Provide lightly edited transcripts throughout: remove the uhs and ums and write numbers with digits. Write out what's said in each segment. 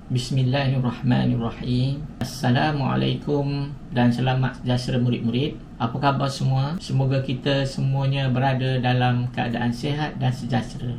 Bismillahirrahmanirrahim. Assalamualaikum dan selamat sejahtera murid-murid. Apa khabar semua? Semoga kita semuanya berada dalam keadaan sihat dan sejahtera.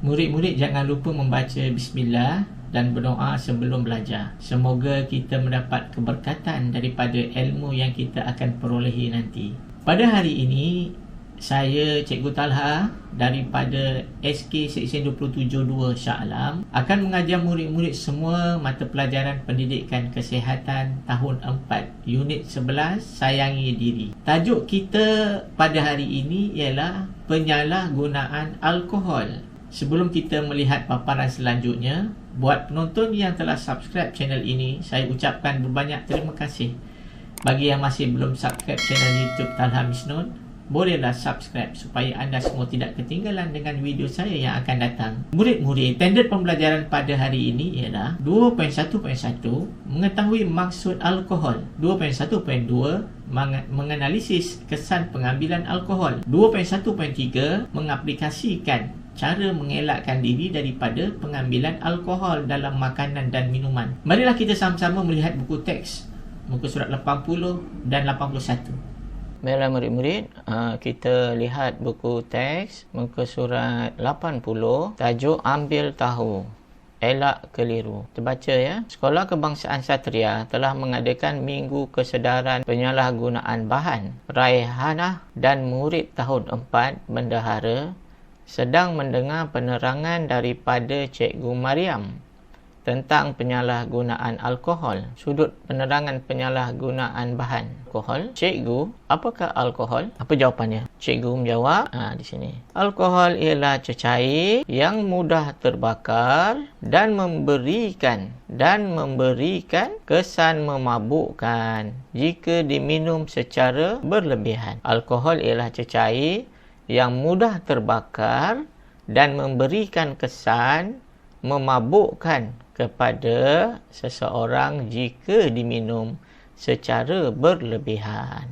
Murid-murid jangan lupa membaca bismillah dan berdoa sebelum belajar. Semoga kita mendapat keberkatan daripada ilmu yang kita akan perolehi nanti. Pada hari ini, saya Cikgu Talha daripada SK Seksyen 27-2 Shah Alam akan mengajar murid-murid semua mata pelajaran pendidikan kesihatan tahun 4 unit 11 Sayangi Diri. Tajuk kita pada hari ini ialah penyalahgunaan alkohol. Sebelum kita melihat paparan selanjutnya, buat penonton yang telah subscribe channel ini, saya ucapkan berbanyak terima kasih. Bagi yang masih belum subscribe channel YouTube Talha Misnun, bolehlah subscribe supaya anda semua tidak ketinggalan dengan video saya yang akan datang. Murid-murid, standard pembelajaran pada hari ini ialah 2.1.1 mengetahui maksud alkohol, 2.1.2 menganalisis kesan pengambilan alkohol, 2.1.3 mengaplikasikan cara mengelakkan diri daripada pengambilan alkohol dalam makanan dan minuman. Marilah kita sama-sama melihat buku teks muka surat 80 dan 81. Baiklah murid-murid, kita lihat buku teks muka surat 80, tajuk Ambil Tahu, Elak Keliru. Terbaca ya. Sekolah Kebangsaan Satria telah mengadakan Minggu Kesedaran Penyalahgunaan Bahan. Raihanah dan murid tahun 4 bendahara sedang mendengar penerangan daripada Cikgu Mariam tentang penyalahgunaan alkohol. Sudut penerangan penyalahgunaan bahan alkohol. Cikgu, apakah alkohol? Apa jawapannya? Cikgu menjawab, di sini. Alkohol ialah cecair yang mudah terbakar dan memberikan kesan memabukkan jika diminum secara berlebihan. Alkohol ialah cecair yang mudah terbakar dan memberikan kesan memabukkan kepada seseorang jika diminum secara berlebihan.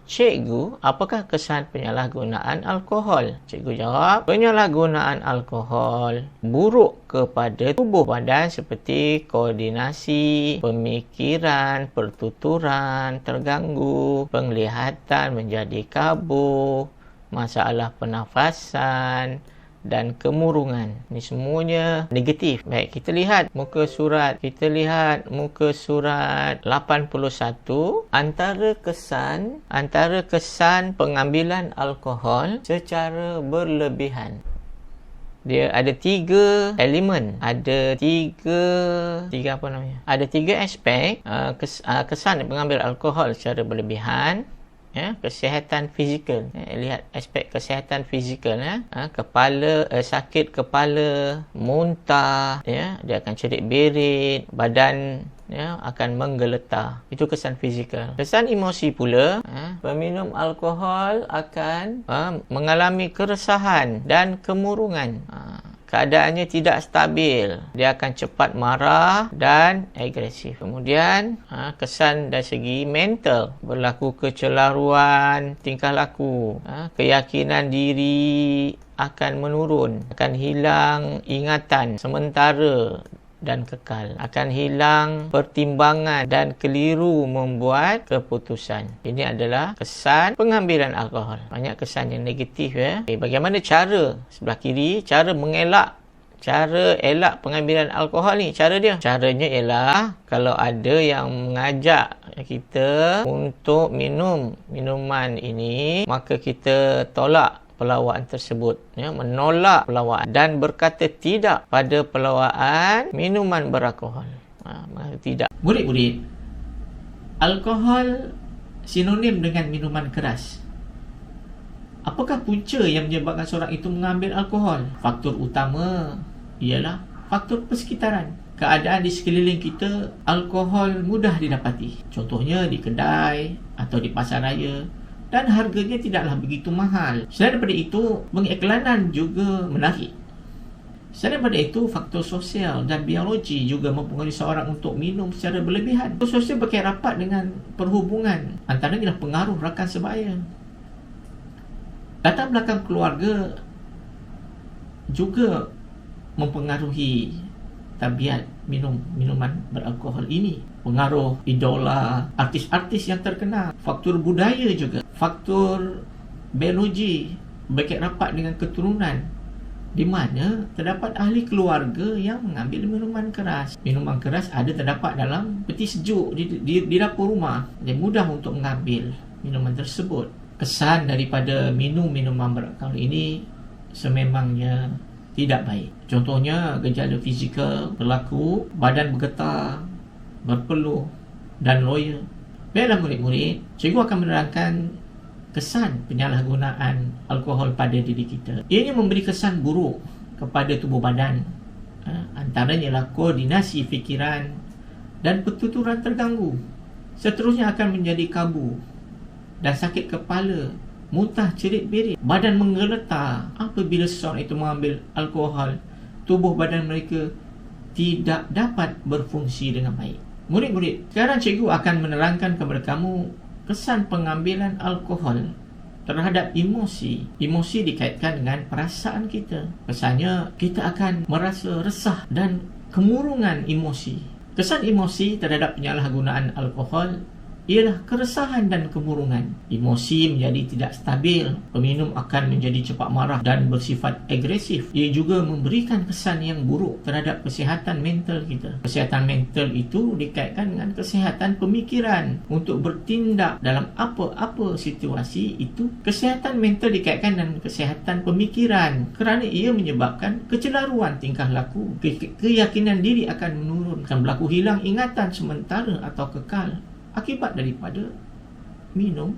Cikgu, apakah kesan penyalahgunaan alkohol? Cikgu jawab, penyalahgunaan alkohol buruk kepada tubuh badan seperti koordinasi, pemikiran, pertuturan terganggu, penglihatan menjadi kabur, masalah pernafasan dan kemurungan. Ini semuanya negatif. Baik, kita lihat muka surat 81. Antara kesan pengambilan alkohol secara berlebihan. Dia ada 3 elemen, ada tiga aspek kesan pengambil alkohol secara berlebihan. Kesihatan fizikal. Lihat aspek kesihatan fizikal. Sakit kepala, muntah, dia akan cerit berit, badan akan menggeletar. Itu kesan fizikal. Kesan emosi pula, peminum alkohol akan mengalami keresahan dan kemurungan. Keadaannya tidak stabil. Dia akan cepat marah dan agresif. Kemudian, kesan dari segi mental. Berlaku kecelaruan tingkah laku. Keyakinan diri akan menurun. Akan hilang ingatan sementara dan kekal. Akan hilang pertimbangan dan keliru membuat keputusan. Ini adalah kesan pengambilan alkohol. Banyak kesan yang negatif ya. Bagaimana cara sebelah kiri, cara elak pengambilan alkohol ni, caranya ialah kalau ada yang mengajak kita untuk minum minuman ini, maka kita tolak pelawaan tersebut, menolak pelawaan dan berkata tidak pada pelawaan minuman beralkohol. Tidak. Murid-murid, alkohol sinonim dengan minuman keras. Apakah punca yang menyebabkan seorang itu mengambil alkohol? Faktor utama ialah faktor persekitaran. Keadaan di sekeliling kita, alkohol mudah didapati. Contohnya di kedai atau di pasar raya, dan harganya tidaklah begitu mahal. Selain daripada itu, pengiklanan juga menarik. Selain daripada itu, faktor sosial dan biologi juga mempengaruhi seorang untuk minum secara berlebihan. Faktor sosial berkait rapat dengan perhubungan. Antaranya adalah pengaruh rakan sebaya. Latar belakang keluarga juga mempengaruhi tabiat minum minuman beralkohol ini. Pengaruh idola artis-artis yang terkenal, faktor budaya juga, faktor biologi berkait rapat dengan keturunan, di mana terdapat ahli keluarga yang mengambil minuman keras. Minuman keras ada terdapat dalam peti sejuk di dapur rumah. Dia mudah untuk mengambil minuman tersebut. Kesan daripada minum minuman beralkohol ini sememangnya tidak baik. Contohnya, gejala fizikal berlaku, badan bergetar, berpeluh dan loya. Baiklah murid-murid, cikgu akan menerangkan kesan penyalahgunaan alkohol pada diri kita. Ianya memberi kesan buruk kepada tubuh badan. Antaranya ialah koordinasi fikiran dan pertuturan terganggu. Seterusnya akan menjadi kabu dan sakit kepala, muntah cerit-berit, badan menggeletar. Apabila seseorang itu mengambil alkohol, tubuh badan mereka tidak dapat berfungsi dengan baik. Murid-murid, sekarang cikgu akan menerangkan kepada kamu kesan pengambilan alkohol terhadap emosi. Emosi dikaitkan dengan perasaan kita. Kesannya, kita akan merasa resah dan kemurungan emosi. Kesan emosi terhadap penyalahgunaan alkohol ialah keresahan dan kemurungan. Emosi menjadi tidak stabil. Peminum akan menjadi cepat marah dan bersifat agresif. Ia juga memberikan kesan yang buruk terhadap kesihatan mental kita. Kesihatan mental itu dikaitkan dengan kesihatan pemikiran untuk bertindak dalam apa-apa situasi itu. Kesihatan mental dikaitkan dengan kesihatan pemikiran kerana ia menyebabkan kecelaruan tingkah laku. Keyakinan diri akan menurun, akan berlaku hilang ingatan sementara atau kekal akibat daripada minum.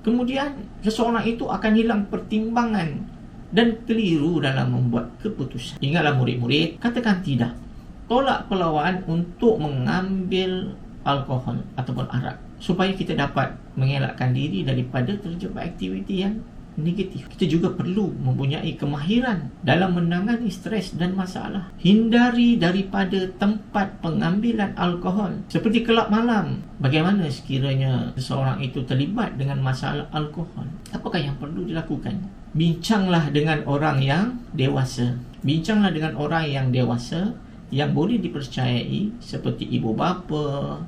Kemudian seseorang itu akan hilang pertimbangan dan keliru dalam membuat keputusan. Ingatlah murid-murid, katakan tidak. Tolak perlawanan untuk mengambil alkohol ataupun arak supaya kita dapat mengelakkan diri daripada terjebak aktiviti yang negatif. Kita juga perlu mempunyai kemahiran dalam menangani stres dan masalah. Hindari daripada tempat pengambilan alkohol seperti kelab malam. Bagaimana sekiranya seseorang itu terlibat dengan masalah alkohol? Apakah yang perlu dilakukan? Bincanglah dengan orang yang dewasa. Bincanglah dengan orang yang dewasa yang boleh dipercayai seperti ibu bapa,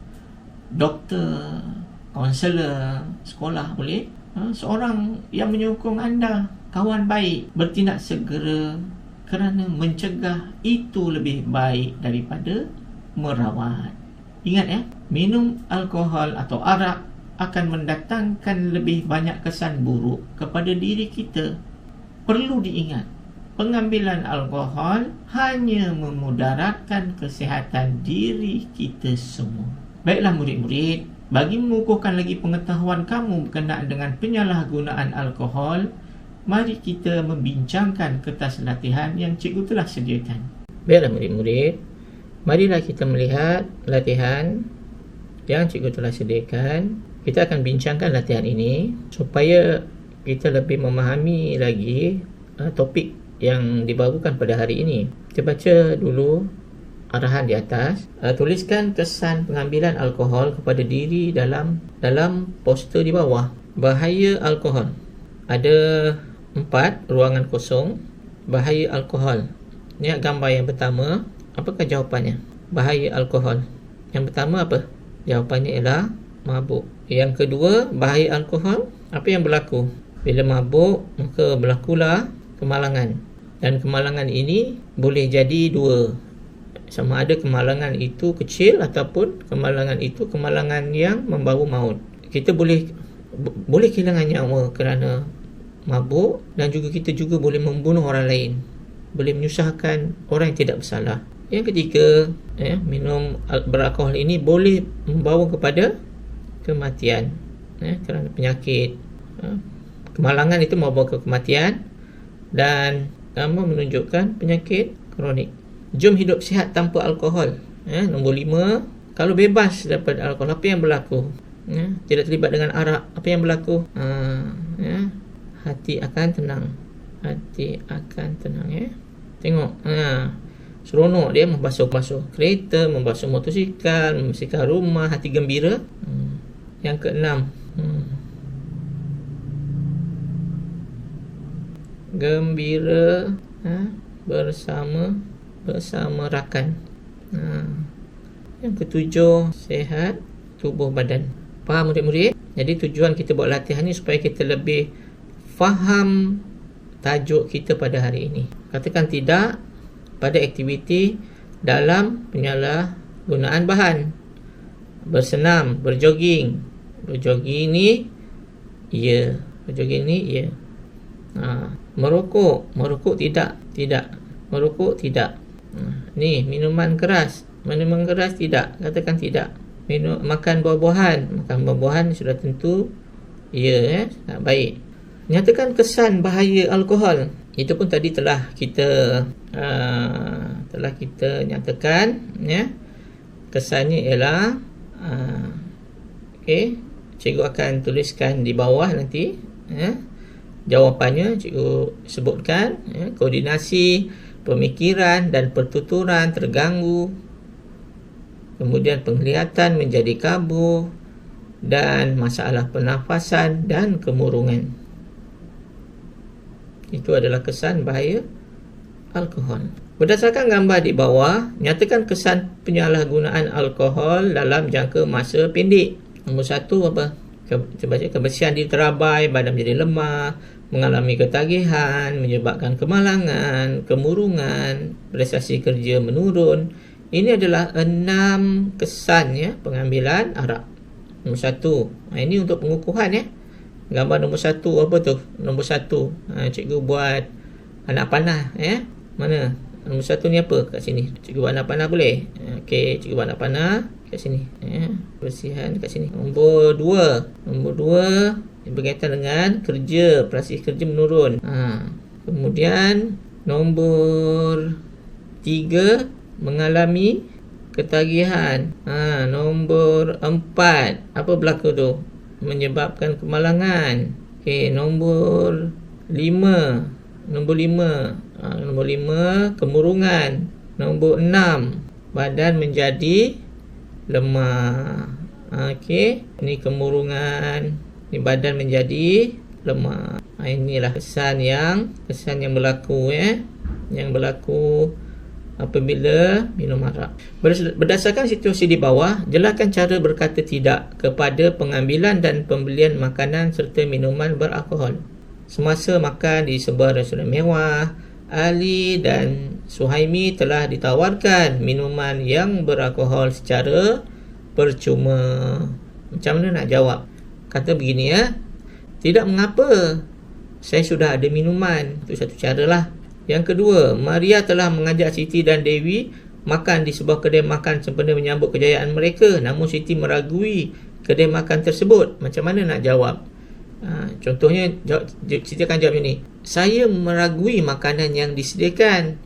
doktor, kaunselor sekolah boleh. Seorang yang menyokong anda, kawan baik, bertindak segera kerana mencegah itu lebih baik daripada merawat. Ingat ya, minum alkohol atau arak akan mendatangkan lebih banyak kesan buruk kepada diri kita. Perlu diingat, pengambilan alkohol hanya memudaratkan kesihatan diri kita semua. Baiklah murid-murid, bagi mengukuhkan lagi pengetahuan kamu berkenaan dengan penyalahgunaan alkohol, mari kita membincangkan kertas latihan yang cikgu telah sediakan. Baiklah murid-murid, marilah kita melihat latihan yang cikgu telah sediakan. Kita akan bincangkan latihan ini supaya kita lebih memahami lagi topik yang dibawakan pada hari ini. Kita baca dulu arahan di atas. Tuliskan kesan pengambilan alkohol kepada diri dalam poster di bawah. Bahaya alkohol. Ada 4 ruangan kosong. Bahaya alkohol. Lihat gambar yang pertama. Apakah jawapannya? Bahaya alkohol. Yang pertama apa? Jawapannya ialah mabuk. Yang kedua, bahaya alkohol. Apa yang berlaku? Bila mabuk, maka berlakulah kemalangan. Dan kemalangan ini boleh jadi dua. Sama ada kemalangan itu kecil ataupun kemalangan itu kemalangan yang membawa maut. Kita boleh kehilangan nyawa kerana mabuk, dan juga kita juga boleh membunuh orang lain, boleh menyusahkan orang yang tidak bersalah. Yang ketiga, minum beralkohol ini boleh membawa kepada kematian kerana penyakit. Kemalangan itu membawa ke kematian, dan gambar menunjukkan penyakit kronik. Jom hidup sihat tanpa alkohol. Nombor 5, kalau bebas daripada alkohol, apa yang berlaku? Tidak terlibat dengan arak, apa yang berlaku? Hati akan tenang. Hati akan tenang. Tengok, seronok dia membasuh kereta, membasuh motosikal, membersihkan rumah, hati gembira. Yang keenam, gembira bersama rakan. Yang ketujuh, sihat tubuh badan. Faham murid-murid? Jadi tujuan kita buat latihan ni supaya kita lebih faham tajuk kita pada hari ini. Katakan tidak pada aktiviti dalam penyalahgunaan bahan. Bersenam, berjoging. Berjoging ni ya. Berjoging ni ya. Merokok. Merokok tidak. Tidak. Merokok tidak. Ni minuman keras. Minuman keras tidak. Katakan tidak. Makan buah-buahan. Makan buah-buahan sudah tentu ya, baik. Nyatakan kesan bahaya alkohol. Itu pun tadi telah kita nyatakan ya. Kesannya ialah okey, cikgu akan tuliskan di bawah nanti ya. Jawapannya cikgu sebutkan ya. Koordinasi, pemikiran dan pertuturan terganggu. Kemudian penglihatan menjadi kabur dan masalah pernafasan dan kemurungan. Itu adalah kesan bahaya alkohol. Berdasarkan gambar di bawah, nyatakan kesan penyalahgunaan alkohol dalam jangka masa pendek. Nombor 1 apa? Kita baca kebersihan diri terabai, badan menjadi lemah, mengalami ketagihan, menyebabkan kemalangan, kemurungan, prestasi kerja menurun. Ini adalah 6 kesan ya, pengambilan arak. Nombor 1. Ini untuk pengukuhan ya. Gambar nombor 1 apa tu? Nombor 1. Cikgu buat anak panah ya. Mana? Nombor 1 ni apa? Kat sini. Cikgu buat anak panah boleh? Okey, cikgu buat anak panah kat sini ya. Bersihan kat sini. Nombor 2. Nombor 2 berkaitan dengan kerja, prestasi kerja menurun. Kemudian nombor 3 mengalami ketagihan. Nombor 4 apa berlaku tu? Menyebabkan kemalangan. Okey, nombor 5. Nombor 5 kemurungan. Nombor 6 badan menjadi lemah. Okey, ini kemurungan, ini badan menjadi lemah. Inilah kesan yang berlaku ya. Yang berlaku apabila minum arak. Berdasarkan situasi di bawah, jelaskan cara berkata tidak kepada pengambilan dan pembelian makanan serta minuman beralkohol. Semasa makan di sebuah restoran mewah, Ali dan Suhaimi telah ditawarkan minuman yang beralkohol secara percuma. Macam mana nak jawab? Kata begini ya. Tidak mengapa, saya sudah ada minuman. Itu satu caralah. Yang kedua, Maria telah mengajak Siti dan Dewi makan di sebuah kedai makan sempena menyambut kejayaan mereka. Namun Siti meragui kedai makan tersebut. Macam mana nak jawab? Contohnya, Siti akan jawab ini. Saya meragui makanan yang disediakan.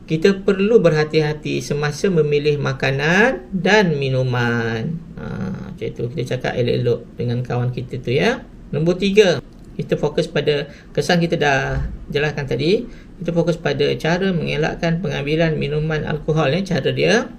Kita perlu berhati-hati semasa memilih makanan dan minuman. Macam itu, kita cakap elok-elok dengan kawan kita tu ya. Nombor 3, kita fokus pada kesan kita dah jelaskan tadi. Kita fokus pada cara mengelakkan pengambilan minuman alkohol ya, cara dia.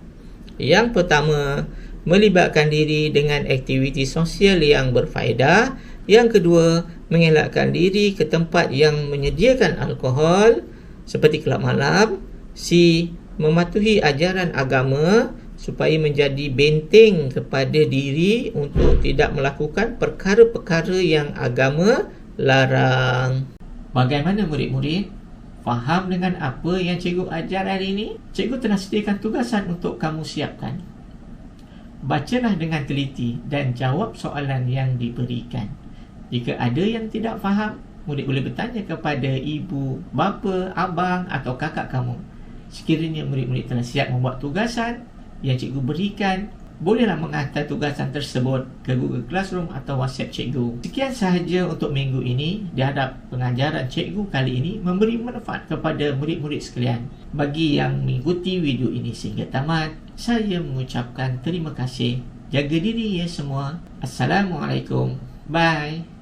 Yang pertama, melibatkan diri dengan aktiviti sosial yang berfaedah. Yang kedua, mengelakkan diri ke tempat yang menyediakan alkohol seperti kelab malam. C, mematuhi ajaran agama supaya menjadi benteng kepada diri untuk tidak melakukan perkara-perkara yang agama larang. Bagaimana murid-murid? Faham dengan apa yang cikgu ajar hari ini? Cikgu telah sediakan tugasan untuk kamu siapkan. Bacalah dengan teliti dan jawab soalan yang diberikan. Jika ada yang tidak faham, murid boleh bertanya kepada ibu, bapa, abang atau kakak kamu. Sekiranya murid-murid telah siap membuat tugasan yang cikgu berikan, bolehlah menghantar tugasan tersebut ke Google Classroom atau WhatsApp cikgu. Sekian sahaja untuk minggu ini. Diharap pengajaran cikgu kali ini memberi manfaat kepada murid-murid sekalian. Bagi yang mengikuti video ini sehingga tamat, saya mengucapkan terima kasih. Jaga diri ya semua. Assalamualaikum. Bye.